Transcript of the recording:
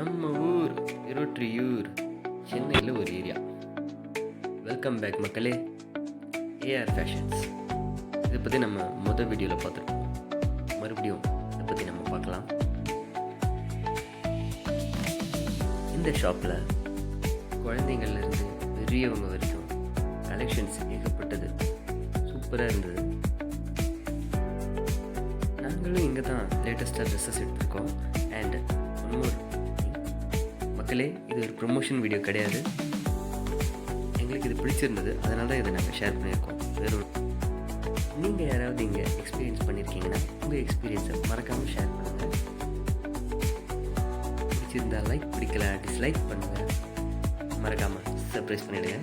நம்ம ஊர் இருட்ரியூர் சென்னையில் ஒரு ஏரியா. வெல்கம் பேக் மக்களே. ஏஆர் ஃபேஷன்ஸ் இதை பற்றி நம்ம மொதல் வீடியோவில் பார்த்துருக்கோம். மறுபடியும் இதை பற்றி நம்ம பார்க்கலாம். இந்த ஷாப்பில் குழந்தைங்கள்லேருந்து பெரியவங்க வரைக்கும் கலெக்ஷன்ஸ் ஏகப்பட்டது. சூப்பராக இருந்தது. நாங்களும் இங்கே தான் லேட்டஸ்ட்டாக ட்ரெஸ்ஸஸ் எடுத்திருக்கோம். அண்ட் ஒன்மோர் மக்களே, இது ஒரு ப்ரொமோஷன் வீடியோ கிடையாது. எங்களுக்கு இது பிடிச்சிருந்தது, அதனால தான் இதை நாங்கள் ஷேர் பண்ணியிருக்கோம். வேறு நீங்கள் யாராவது இங்கே எக்ஸ்பீரியன்ஸ் பண்ணியிருக்கீங்கன்னா உங்கள் எக்ஸ்பீரியன்ஸை மறக்காமல் ஷேர் பண்ணுங்கள். பிடிச்சிருந்தா லைக், பிடிக்கல டிஸ்லைக் பண்ணுங்கள். மறக்காமல் சர்ப்ரைஸ் பண்ணிவிடுங்க.